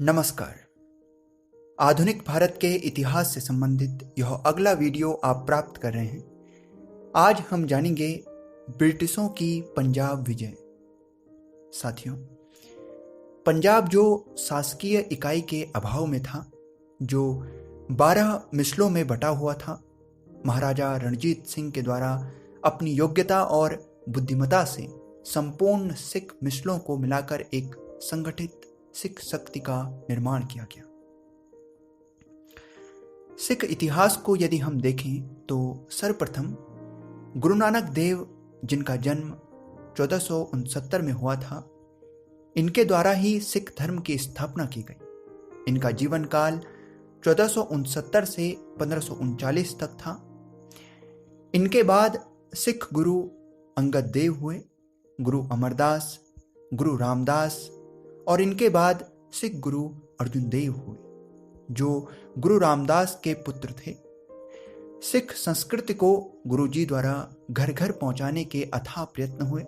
नमस्कार। आधुनिक भारत के इतिहास से संबंधित यह अगला वीडियो आप प्राप्त कर रहे हैं। आज हम जानेंगे ब्रिटिशों की पंजाब विजय। साथियों, पंजाब जो शासकीय इकाई के अभाव में था, जो 12 मिसलों में बटा हुआ था, महाराजा रणजीत सिंह के द्वारा अपनी योग्यता और बुद्धिमत्ता से संपूर्ण सिख मिसलों को मिलाकर एक संगठित सिख शक्ति का निर्माण किया गया। सिख इतिहास को यदि हम देखें तो सर्वप्रथम गुरु नानक देव, जिनका जन्म 1469 में हुआ था, इनके द्वारा ही सिख धर्म की स्थापना की गई। इनका जीवन काल 1469 से 1539 तक था। इनके बाद सिख गुरु अंगद देव हुए, गुरु अमरदास, गुरु रामदास और इनके बाद सिख गुरु अर्जुन देव हुए, जो गुरु रामदास के पुत्र थे। सिख संस्कृति को गुरु जी द्वारा घर घर पहुंचाने के अथाह प्रयत्न हुए।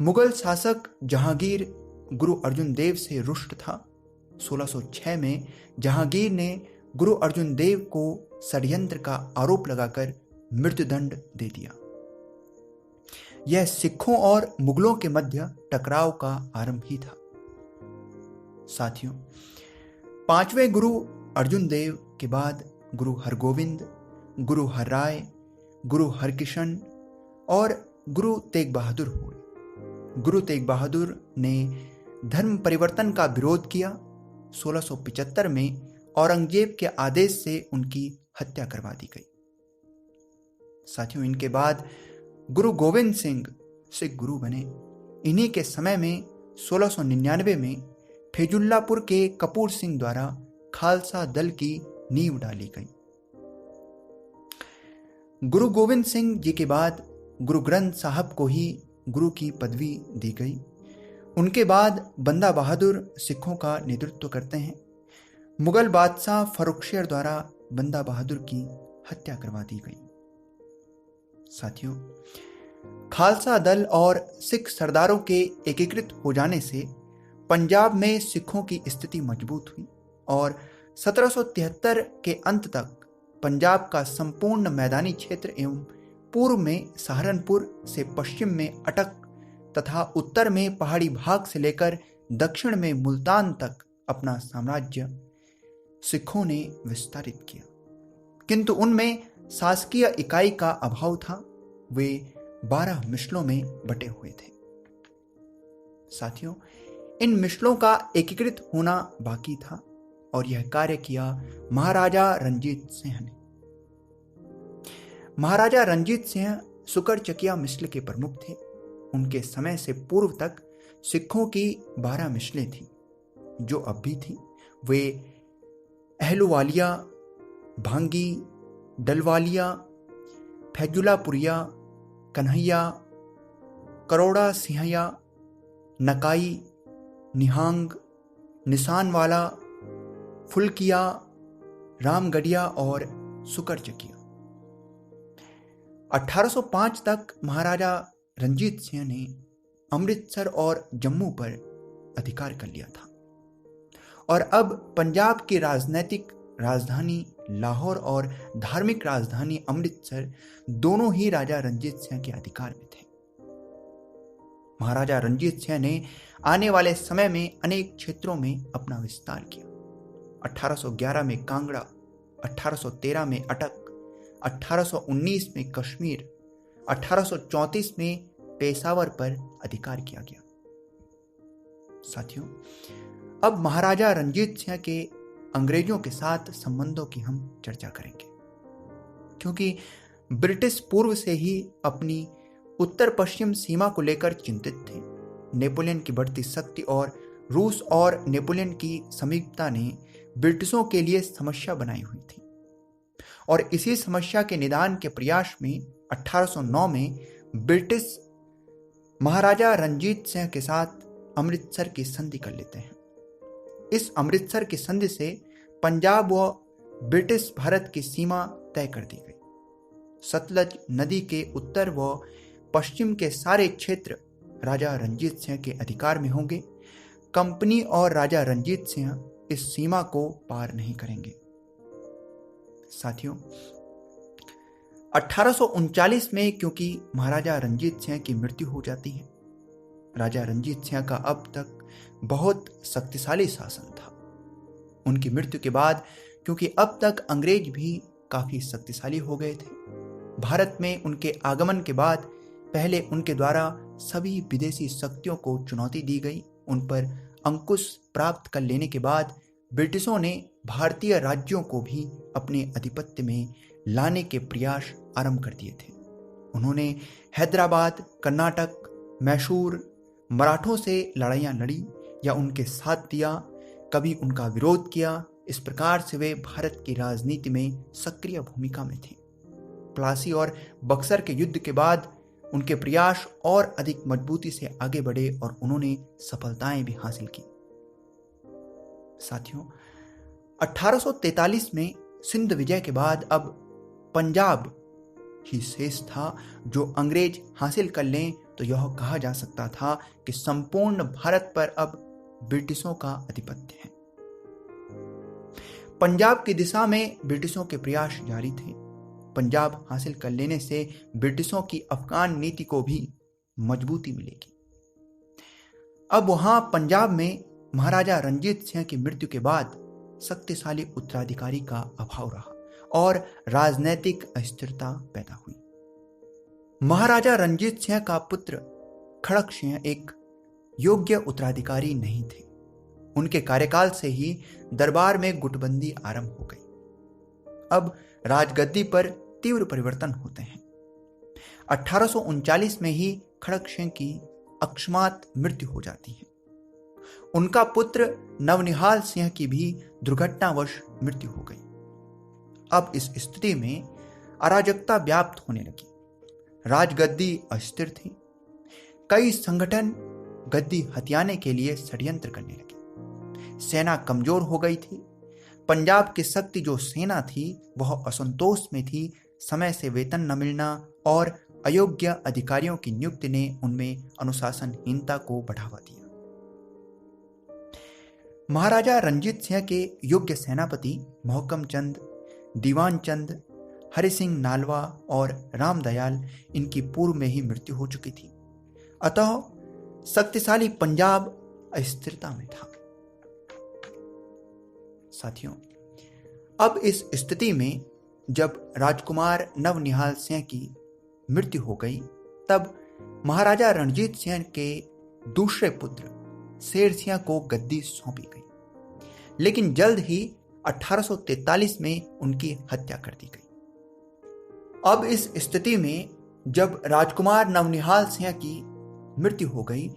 मुगल शासक जहांगीर गुरु अर्जुन देव से रुष्ट था। 1606 में जहांगीर ने गुरु अर्जुन देव को षड्यंत्र का आरोप लगाकर मृत्युदंड दे दिया। यह सिखों और मुगलों के मध्य टकराव का आरंभ ही था। साथियों, 5वें गुरु अर्जुन देव के बाद गुरु हरगोविंद, गुरु हरराय, गुरु हरकिशन और गुरु तेग बहादुर हुए। गुरु तेग बहादुर ने धर्म परिवर्तन का विरोध किया। 1675 में औरंगजेब के आदेश से उनकी हत्या करवा दी गई। साथियों, इनके बाद गुरु गोविंद सिंह सिख गुरु बने। इन्हीं के समय में 1699 में फैजुल्लापुर के कपूर सिंह द्वारा खालसा दल की नींव डाली गई। गुरु गोविंद सिंह जी के बाद गुरु ग्रंथ साहब को ही गुरु की पदवी दी गई। उनके बाद बंदा बहादुर सिखों का नेतृत्व करते हैं। मुगल बादशाह फर्रुखशेर द्वारा बंदा बहादुर की हत्या करवा दी गई। साथियों, खालसा दल और सिख सरदारों के एकीकृत हो जाने से पंजाब में सिखों की स्थिति मजबूत हुई और 1773 के अंत तक पंजाब का संपूर्ण मैदानी क्षेत्र एवं पूर्व में सहारनपुर से पश्चिम में अटक तथा उत्तर में पहाड़ी भाग से लेकर दक्षिण में मुल्तान तक अपना साम्राज्य सिखों ने विस्तारित किया। किंतु उनमें शासकीय इकाई का अभाव था। वे 12 मिसलों में बटे हुए थे। साथियों, इन मिसलों का एकीकृत होना बाकी था और यह कार्य किया महाराजा रणजीत सिंह ने। महाराजा रणजीत सिंह सुकरचकिया मिसल के प्रमुख थे। उनके समय से पूर्व तक सिखों की 12 मिसलें थीं, जो अब भी थीं। वे अहलुवालिया, भांगी, डलवालिया, फैजुलापुरिया, कन्हैया, करोड़ा सिंहया, नकाई, निहांग, निशानवाला, फुलकिया, रामगढ़िया और सुकरचकिया। 1805 तक महाराजा रणजीत सिंह ने अमृतसर और जम्मू पर अधिकार कर लिया था और अब पंजाब की राजनैतिक राजधानी लाहौर और धार्मिक राजधानी अमृतसर दोनों ही राजा रणजीत सिंह के अधिकार में थे। महाराजा रणजीत सिंह ने आने वाले समय में अनेक क्षेत्रों में अपना विस्तार किया। 1811 में कांगड़ा, 1813 में अटक, 1819 में कश्मीर, 1834 में पेशावर पर अधिकार किया गया। साथियों, अब महाराजा रणजीत सिंह के अंग्रेजों के साथ संबंधों की हम चर्चा करेंगे, क्योंकि ब्रिटिश पूर्व से ही अपनी उत्तर पश्चिम सीमा को लेकर चिंतित थे। नेपोलियन की बढ़ती शक्ति और रूस और नेपोलियन की समीपता ने ब्रिटिशों के लिए समस्या बनाई हुई थी और इसी समस्या के निदान के प्रयास में 1809 में ब्रिटिश महाराजा रणजीत सिंह के साथ अमृतसर की संधि कर लेते हैं। इस अमृतसर की संधि से पंजाब व ब्रिटिश भारत की सीमा तय कर दी गई। सतलज नदी के उत्तर व पश्चिम के सारे क्षेत्र राजा रणजीत सिंह के अधिकार में होंगे। कंपनी और राजा रंजीत सिंह इस सीमा को पार नहीं करेंगे। साथियों, 1839 में क्योंकि महाराजा रंजीत सिंह की मृत्यु हो जाती है, राजा रंजीत सिंह का अब तक बहुत शक्तिशाली शासन था। उनकी मृत्यु के बाद क्योंकि अब तक अंग्रेज भी काफी शक्तिशाली हो गए थे, भारत में उनके आगमन के बाद पहले उनके द्वारा सभी विदेशी शक्तियों को चुनौती दी गई। उन पर अंकुश प्राप्त कर लेने के बाद ब्रिटिशों ने भारतीय राज्यों को भी अपने आधिपत्य में लाने के प्रयास आरंभ कर दिए थे। उन्होंने हैदराबाद, कर्नाटक, मैसूर, मराठों से लड़ाइयाँ लड़ी या उनके साथ दिया, कभी उनका विरोध किया। इस प्रकार से वे भारत की राजनीति में सक्रिय भूमिका में थे। प्लासी और बक्सर के युद्ध के बाद उनके प्रयास और अधिक मजबूती से आगे बढ़े और उन्होंने सफलताएं भी हासिल की। साथियों, 1843 में सिंध विजय के बाद अब पंजाब ही शेष था जो अंग्रेज हासिल कर लें तो यह कहा जा सकता था कि संपूर्ण भारत पर अब ब्रिटिशों का आधिपत्य है। पंजाब की दिशा में ब्रिटिशों के प्रयास जारी थे। पंजाब हासिल कर लेने से ब्रिटिशों की अफगान नीति को भी मजबूती मिलेगी। अब वहां पंजाब में महाराजा रंजीत सिंह की मृत्यु के बाद शक्तिशाली उत्तराधिकारी का अभाव रहा और राजनैतिक अस्थिरता पैदा हुई। महाराजा रंजीत सिंह का पुत्र खड़क सिंह एक योग्य उत्तराधिकारी नहीं थे। उनके कार्यकाल से ही दरबार में गुटबंदी आरंभ हो गई। अब राजगद्दी पर तीव्र परिवर्तन होते हैं। 1839 में ही खड़क सिंह की अकस्मात मृत्यु हो जाती है। उनका पुत्र नवनिहाल सिंह की भी दुर्घटनावश मृत्यु हो गई। अब इस स्थिति में अराजकता व्याप्त होने लगी। राजगद्दी अस्थिर थी। कई संगठन गद्दी हथियाने के लिए षड्यंत्र करने लगे। सेना कमजोर हो गई थी। पंजाब की शक्ति जो सेना थी वह असंतोष में थी। समय से वेतन न मिलना और अयोग्य अधिकारियों की नियुक्ति ने उनमें अनुशासनहीनता को बढ़ावा दिया। महाराजा रंजीत सिंह के योग्य सेनापति मोहकम चंद, दीवान चंद, हरि सिंह नालवा और रामदयाल इनकी पूर्व में ही मृत्यु हो चुकी थी। अतः शक्तिशाली पंजाब अस्थिरता में था। साथियों, अब इस स्थिति में जब राजकुमार नवनिहाल सिंह की मृत्यु हो गई तब महाराजा रणजीत सिंह के दूसरे पुत्र शेर सिंह को गद्दी सौंपी गई, लेकिन जल्द ही 1843 में उनकी हत्या कर दी गई। अब इस स्थिति में जब राजकुमार नवनिहाल सिंह की मृत्यु हो गई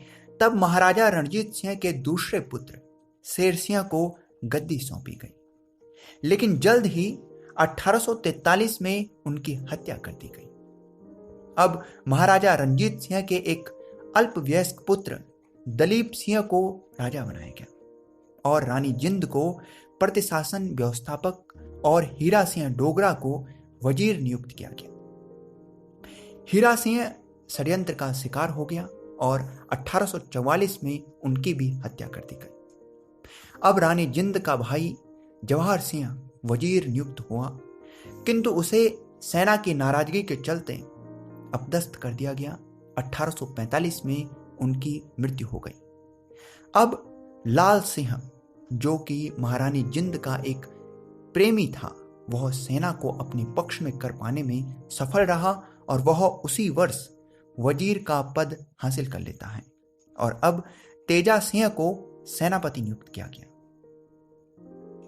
तब महाराजा रणजीत सिंह के दूसरे पुत्र शेर सिंह को गद्दी सौंपी गई, लेकिन जल्द ही 1843 में उनकी हत्या कर दी गई। अब महाराजा रणजीत सिंह के एक अल्पवयस्क पुत्र दलीप सिंह को राजा बनाया गया और रानी जिंद को प्रतिशासन व्यवस्थापक और हीरा सिंह डोगरा को वजीर नियुक्त किया गया। हीरा सिंह षड्यंत्र का शिकार हो गया और 1844 में उनकी भी हत्या कर दी गई। अब रानी जिंद का भाई जवाहर सिंह वजीर नियुक्त हुआ, किंतु उसे सेना की नाराजगी के चलते अपदस्थ कर दिया गया। 1845 में उनकी मृत्यु हो गई। अब लाल सिंह, जो कि महारानी जिंद का एक प्रेमी था, वह सेना को अपने पक्ष में कर पाने में सफल रहा और वह उसी वर्ष वजीर का पद हासिल कर लेता है और अब तेजा सिंह को सेनापति नियुक्त किया गया।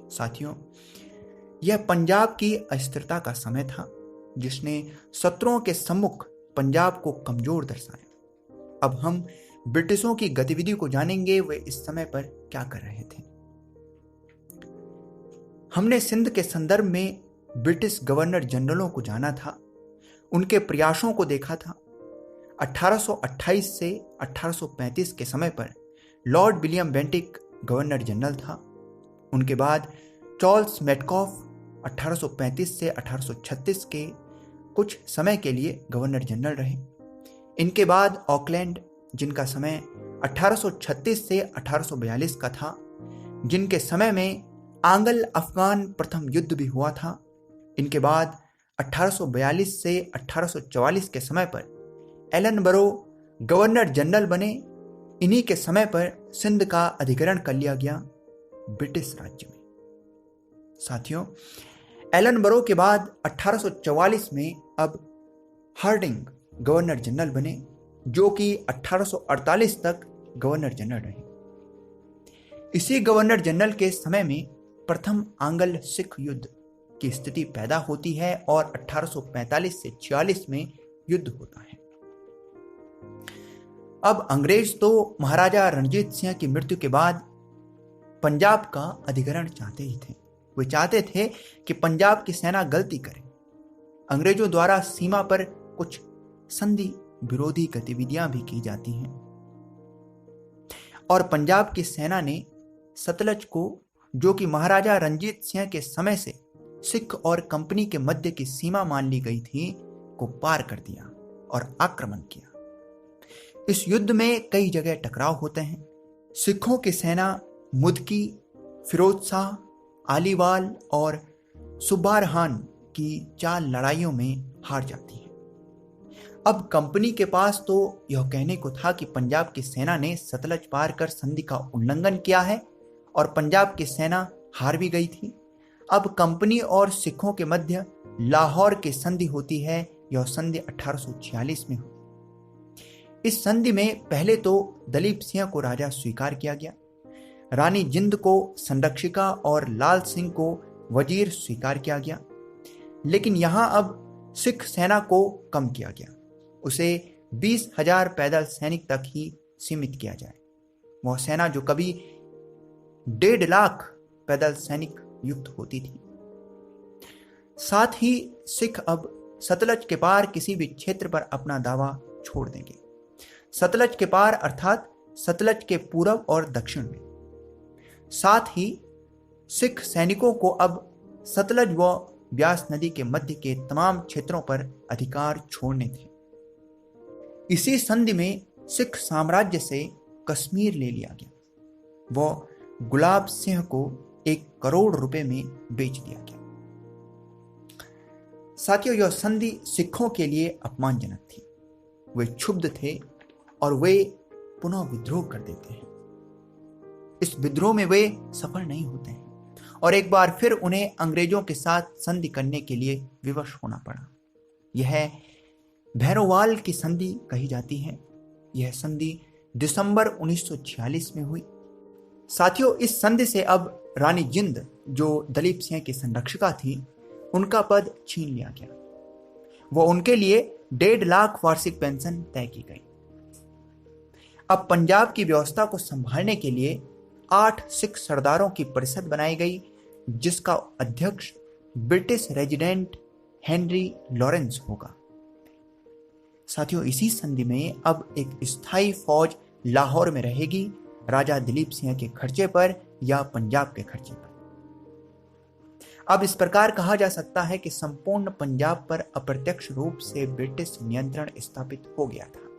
साथियों, यह पंजाब की अस्थिरता का समय था जिसने शत्रुओं के सम्मुख पंजाब को कमजोर दर्शाया। अब हम ब्रिटिशों की गतिविधि को जानेंगे, वे इस समय पर क्या कर रहे थे। हमने सिंध के संदर्भ में ब्रिटिश गवर्नर जनरलों को जाना था, उनके प्रयासों को देखा था। 1828 से 1835 के समय पर Lord William Bentinck governor general था। उनके बाद चार्ल्स मेटकॉफ 1835 से 1836 के कुछ समय के लिए गवर्नर जनरल रहे। इनके बाद ऑकलैंड, जिनका समय 1836 से 1842 का था, जिनके समय में आंग्ल अफगान प्रथम युद्ध भी हुआ था। इनके बाद 1842 से 1844 के समय पर एलनबरो गवर्नर जनरल बने। इन्हीं के समय पर सिंध का अधिग्रहण कर लिया गया ब्रिटिश राज्य में। साथियों, एलनबरो के बाद 1844 में अब हार्डिंग गवर्नर जनरल बने, जो कि 1848 तक गवर्नर जनरल रहे। इसी गवर्नर जनरल के समय में प्रथम आंग्ल सिख युद्ध की स्थिति पैदा होती है और 1845 से 46 में युद्ध होता है। अब अंग्रेज तो महाराजा रणजीत सिंह की मृत्यु के बाद पंजाब का अधिग्रहण चाहते ही थे। वे चाहते थे कि पंजाब की सेना गलती करे। अंग्रेजों द्वारा सीमा पर कुछ संधि विरोधी गतिविधियां भी की जाती हैं और पंजाब की सेना ने सतलज को, जो कि महाराजा रणजीत सिंह के समय से सिख और कंपनी के मध्य की सीमा मान ली गई थी, को पार कर दिया और आक्रमण किया। इस युद्ध में कई जगह टकराव होते हैं। सिखों की सेना मुदकी, फिरोज शाह, आलीवाल और सुबारहान की 4 लड़ाइयों में हार जाती है। अब कंपनी के पास तो यह कहने को था कि पंजाब की सेना ने सतलज पार कर संधि का उल्लंघन किया है और पंजाब की सेना हार भी गई थी। अब कंपनी और सिखों के मध्य लाहौर की संधि होती है। यह संधि 1846 में हुई। इस संधि में पहले तो दलीप सिंह को राजा स्वीकार किया गया, रानी जिंद को संरक्षिका और लाल सिंह को वजीर स्वीकार किया गया। लेकिन यहां अब सिख सेना को कम किया गया, उसे 20,000 पैदल सैनिक तक ही सीमित किया जाए। वह सेना जो कभी 1.5 लाख पैदल सैनिक युक्त होती थी। साथ ही सिख अब सतलज के पार किसी भी क्षेत्र पर अपना दावा छोड़ देंगे। सतलज के पार अर्थात सतलज के पूरब और दक्षिण में। साथ ही सिख सैनिकों को अब सतलज व ब्यास नदी के मध्य के तमाम क्षेत्रों पर अधिकार छोड़ने थे। इसी संधि में सिख साम्राज्य से कश्मीर ले लिया गया। वह गुलाब सिंह को 1 करोड़ रुपए में बेच दिया गया। साथियों, यह संधि सिखों के लिए अपमानजनक थी। वे क्षुब्ध थे और वे पुनः विद्रोह कर देते हैं। इस विद्रोह में वे सफल नहीं होते हैं और एक बार फिर उन्हें अंग्रेजों के साथ संधि करने के लिए विवश होना पड़ा। यह भैरोवाल की संधि कही जाती है। यह संधि दिसंबर 1946 में हुई। साथियों, इस संधि से अब रानी जिंद, जो दलीप सिंह की संरक्षिका थी, उनका पद छीन लिया गया। वो उनके लिए 1.5 लाख वार्षिक पेंशन तय की गई। अब पंजाब की व्यवस्था को संभालने के लिए 8 सिख सरदारों की परिषद बनाई गई, जिसका अध्यक्ष ब्रिटिश रेजिडेंट हेनरी लॉरेंस होगा। साथियों, इसी संधि में अब एक स्थायी फौज लाहौर में रहेगी, राजा दिलीप सिंह के खर्चे पर या पंजाब के खर्चे पर। अब इस प्रकार कहा जा सकता है कि संपूर्ण पंजाब पर अप्रत्यक्ष रूप से ब्रिटिश नियंत्रण स्थापित हो गया था।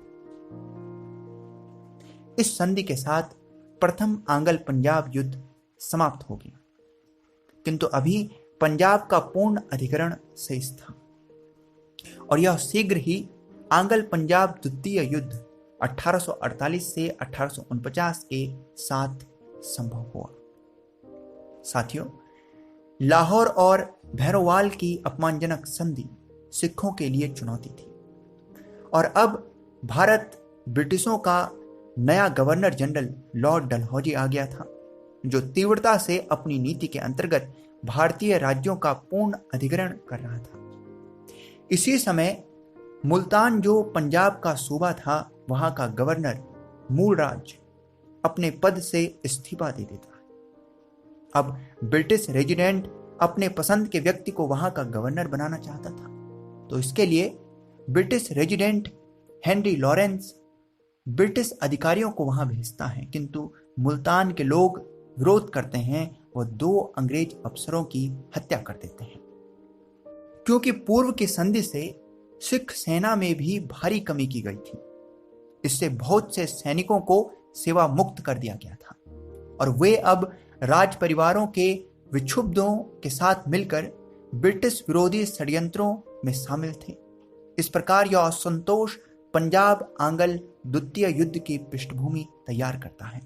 इस संधि के साथ प्रथम आंग्ल पंजाब युद्ध समाप्त हो गया, किंतु अभी पंजाब का पूर्ण अधिग्रहण शेष था और यह शीघ्र ही आंग्ल पंजाब द्वितीय युद्ध 1848 से 1849 के साथ संभव हुआ। साथियों, लाहौर और भैरोवाल की अपमानजनक संधि सिखों के लिए चुनौती थी और अब भारत ब्रिटिशों का नया गवर्नर जनरल लॉर्ड डलहौजी आ गया था, जो तीव्रता से अपनी नीति के अंतर्गत भारतीय राज्यों का पूर्ण अधिग्रहण कर रहा था। इसी समय मुल्तान, जो पंजाब का सूबा था, वहां का गवर्नर मूलराज अपने पद से इस्तीफा दे देता है। अब ब्रिटिश रेजिडेंट अपने पसंद के व्यक्ति को वहां का गवर्नर बनाना चाहता था, तो इसके लिए British resident Henry Lawrence British अधिकारियों को वहां भेजता है, किंतु मुल्तान के लोग विरोध करते हैं और 2 अंग्रेज अफसरों की हत्या कर देते हैं। क्योंकि पूर्व की संधि से सिख सेना में भी भारी कमी की गई थी, इससे बहुत से सैनिकों को सेवा मुक्त कर दिया गया था और वे अब राज परिवारों के विक्षुब्धों के साथ मिलकर ब्रिटिश विरोधी षड्यंत्रों में शामिल थे। इस प्रकार यह असंतोष पंजाब आंग्ल द्वितीय युद्ध की पृष्ठभूमि तैयार करता है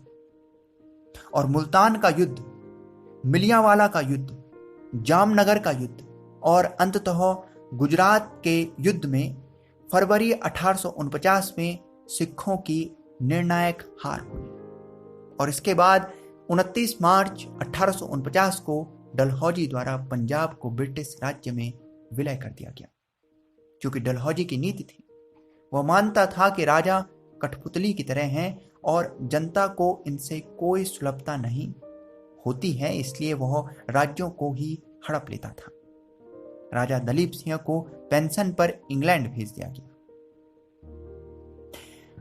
और मुल्तान का युद्ध, मिलियांवाला का युद्ध, जामनगर का युद्ध और अंततः गुजरात के युद्ध में फरवरी 1849 में सिखों की निर्णायक हार हुई और इसके बाद 29 मार्च 1849 को डलहौजी द्वारा पंजाब को ब्रिटिश राज्य में विलय कर दिया गया। क्योंकि डलहौजी की नीति थी, वह मानता था कि राजा कठपुतली की तरह हैं और जनता को इनसे कोई सुलभता नहीं होती है, इसलिए वह राज्यों को ही हड़प लेता था। राजा दलीप सिंह को पेंशन पर इंग्लैंड भेज दिया गया।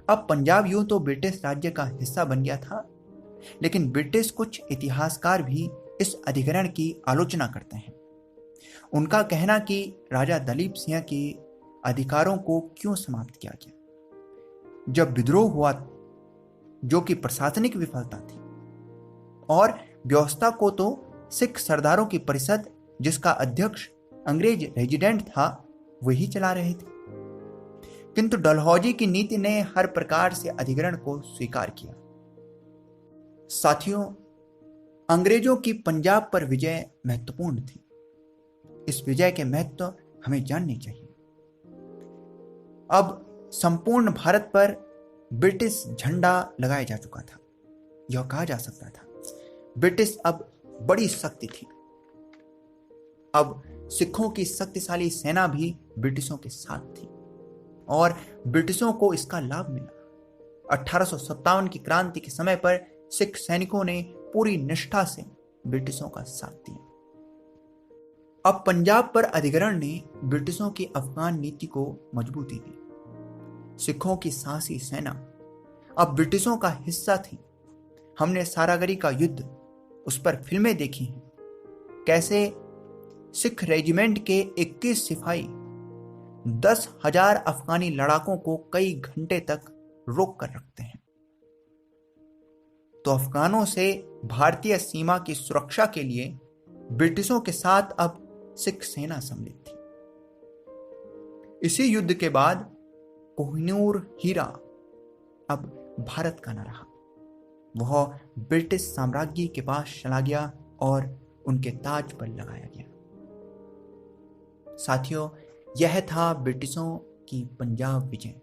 अब पंजाब यूं तो ब्रिटिश राज्य का हिस्सा बन गया था, लेकिन ब्रिटिश कुछ इतिहासकार भी इस अधिग्रहण की आलोचना करते हैं। उनका कहना कि राजा दलीप सिंह के अधिकारों को क्यों समाप्त किया गया जब विद्रोह हुआ, जो कि प्रशासनिक विफलता थी, और व्यवस्था को तो सिख सरदारों की परिषद, जिसका अध्यक्ष अंग्रेज रेजिडेंट था, वही चला रहे थे। किंतु डलहौजी की नीति ने हर प्रकार से अधिग्रहण को स्वीकार किया। साथियों, अंग्रेजों की पंजाब पर विजय महत्वपूर्ण थी। इस विजय के महत्व हमें जानने चाहिए। अब संपूर्ण भारत पर ब्रिटिश झंडा लगाया जा चुका था। यह कहा जा सकता था ब्रिटिश अब बड़ी शक्ति थी। अब सिखों की शक्तिशाली सेना भी ब्रिटिशों के साथ थी और ब्रिटिशों को इसका लाभ मिला। 1857 की क्रांति के समय पर सिख सैनिकों ने पूरी निष्ठा से ब्रिटिशों का साथ दिया। अब पंजाब पर अधिग्रहण ने ब्रिटिशों की अफगान नीति को मजबूती दी। सिखों की साहसी सेना अब ब्रिटिशों का हिस्सा थी। हमने सारागढ़ी का युद्ध, उस पर फिल्में देखी हैं। कैसे सिख रेजिमेंट के 21 सिपाही 10,000 अफगानी लड़ाकों को कई घंटे तक रोक कर रखते हैं। तो अफगानों से भारतीय सीमा की सुरक्षा के लिए ब्रिटिशों के साथ अब सिख सेना सम्मिलित थी। इसी युद्ध के बाद कोहिनूर हीरा अब भारत का न रहा। वह ब्रिटिश साम्राज्य के पास चला गया और उनके ताज पर लगाया गया। साथियों, यह था ब्रिटिशों की पंजाब विजय।